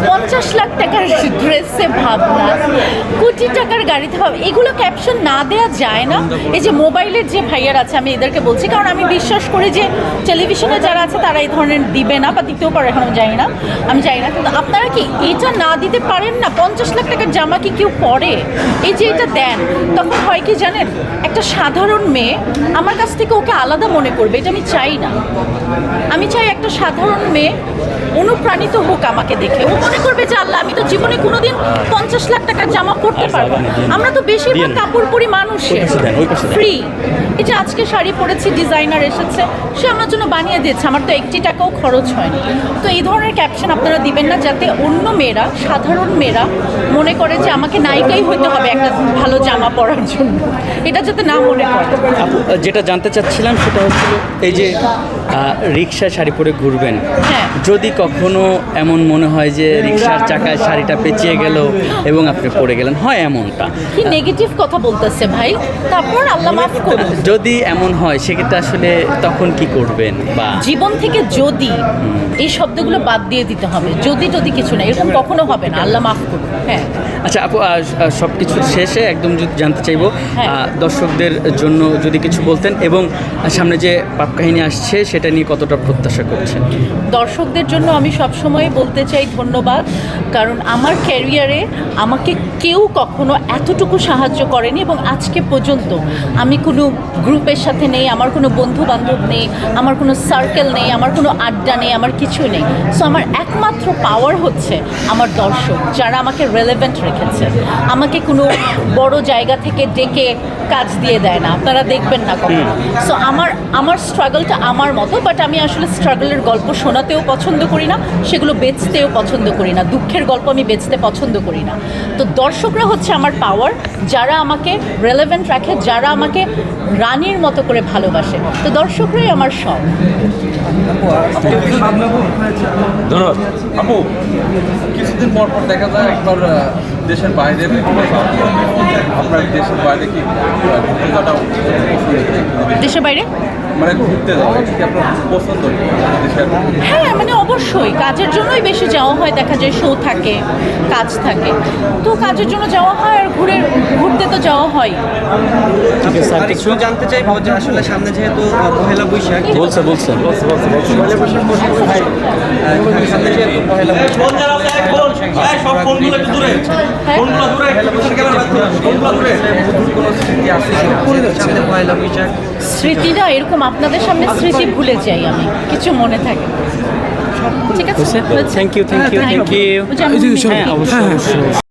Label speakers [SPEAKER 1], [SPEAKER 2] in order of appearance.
[SPEAKER 1] 50 লাখ টাকার ড্রেসে ভাবনা, কোটি টাকার গাড়িতে ভাব, এগুলো ক্যাপশন না দেওয়া যায় না। এই যে মোবাইলের যে ভাইয়ার আছে, আমি এদেরকে বলছি, কারণ আমি বিশ্বাস করি যে টেলিভিশনে যারা আছে তারা এই ধরনের দিবে না, বা দিতেও পারে, এখন আমি জানি না, কিন্তু আপনারা কি এটা না দিতে পারেন না? 50 লাখ টাকার জামা কি কেউ পরে? এই যে এটা দেন, তখন হয় কি জানেন, একটা সাধারণ মেয়ে আমার কাছ থেকে ওকে আলাদা মনে করবে, এটা আমি চাই না। আমি চাই একটা সাধারণ মেয়ে অনুপ্রাণিত হোক আমাকে দেখে, ও মনে করবে যে আল্লাহ, আমি তো জীবনে কোনোদিন 50 লাখ টাকার জামা পরতে পারবো না। আমরা তো বেশিরভাগ কাপড় পরি মানুষের ফ্রি। এই যে আজকে শাড়ি পরেছি, ডিজাইনার এসেছে, সে আমার জন্য বানিয়ে দিয়েছে, আমার তো 1 টাকাও খরচ হয়নি। তো এই ধরনের ক্যাপশন আপনারা দিবেন না, যাতে অন্য মেয়েরা, সাধারণ মেয়েরা মনে করে যে আমাকে নায়িকাই হইতে হবে একটা ভালো জামা পরার জন্য, এটা যাতে না মনে করে।
[SPEAKER 2] আপু, যেটা জানতে চাচ্ছিলাম সেটা হচ্ছিল এই যে রিক্সায় শাড়ি পরে ঘুরবেন,
[SPEAKER 1] হ্যাঁ,
[SPEAKER 2] যদি কখনো এমন মনে হয় যে রিক্সার চাকায় শাড়িটা পেঁচিয়ে গেল এবং আপনি পড়ে গেলেন, হয় এমনটা,
[SPEAKER 1] কি নেগেটিভ কথা বলতেছে ভাই, তারপর আল্লাহ মাফ করুন।
[SPEAKER 2] যদি এমন হয় সেক্ষেত্রে আসলে তখন কি করবেন? বা
[SPEAKER 1] জীবন থেকে যদি, এই শব্দগুলো বাদ দিয়ে দিতে হবে, যদি কিছু না, এরকম কখনো হবে না, আল্লাহ মাফ করুন। হ্যাঁ,
[SPEAKER 2] আচ্ছা আপু, সব কিছুর শেষে একদম যদি জানতে চাইবো,
[SPEAKER 1] হ্যাঁ।
[SPEAKER 2] দর্শকদের জন্য যদি কিছু বলতেন, এবং সামনে যে পাপ কাহিনী আসছে সেটা নিয়ে কতটা প্রত্যাশা করছেন?
[SPEAKER 1] দর্শকদের জন্য আমি সবসময় বলতে চাই ধন্যবাদ, কারণ আমার ক্যারিয়ারে আমাকে কেউ কখনো এতটুকু সাহায্য করেনি, এবং আজকে পর্যন্ত আমি কোনো গ্রুপের সাথে নেই, আমার কোনো বন্ধু বান্ধব নেই, আমার কোনো সার্কেল নেই, আমার কোনো আড্ডা নেই, আমার কিছু নেই। সো আমার একমাত্র পাওয়ার হচ্ছে আমার দর্শক, যারা আমাকে রেলেভেন্ট রেখেছে। আমাকে কোনো বড় জায়গা থেকে ডেকে কাজ দিয়ে দেয় না, আপনারা দেখবেন না কখনো। সো আমার স্ট্রাগলটা আমার মতো, বাট আমি আসলে স্ট্রাগলের গল্প শোনাতেও পছন্দ করি না, সেগুলো বেচতেও পছন্দ করি না, দুঃখের গল্প আমি বেচতে পছন্দ করি না। তো দর্শকরা হচ্ছে আমার পাওয়ার, যারা আমাকে রেলেভেন্ট রাখে, যারা আমাকে রানীর মতো করে ভালোবাসে। তো দর্শকরাই আমার সব।
[SPEAKER 3] ধন্যবাদ আপু। কিছুদিন পর পর দেখা যায় একবার দেশের বাইরে, আপনার দেশের বাইরে কি ঘুরতে যাওয়াটা
[SPEAKER 1] দেশের বাইরে
[SPEAKER 3] মানে ঘুরতে যাওয়া এটা কি আপনার পছন্দ? দেশের
[SPEAKER 1] হ্যাঁ, মানে অবশ্যই কাজের জন্যই বেশি যাওয়া হয়, দেখা যায় শো থাকে, কাজ থাকে, তো কাজের জন্য যাওয়া হয়, আর ঘুরতে তো যাওয়া হয়।
[SPEAKER 4] আর একটু জানতে চাইবো যে আসলে সামনে যেহেতু পহেলা বৈশাখ,
[SPEAKER 2] বলছে
[SPEAKER 4] পহেলা বৈশাখ সামনে যেহেতু পহেলা বৈশাখ,
[SPEAKER 1] স্মৃতিটা এরকম আপনাদের সামনে স্মৃতি ভুলে যাই আমি, কিছু মনে থাকে। ঠিক আছে,
[SPEAKER 2] থ্যাংক ইউ।
[SPEAKER 1] হ্যাঁ, অবশ্যই।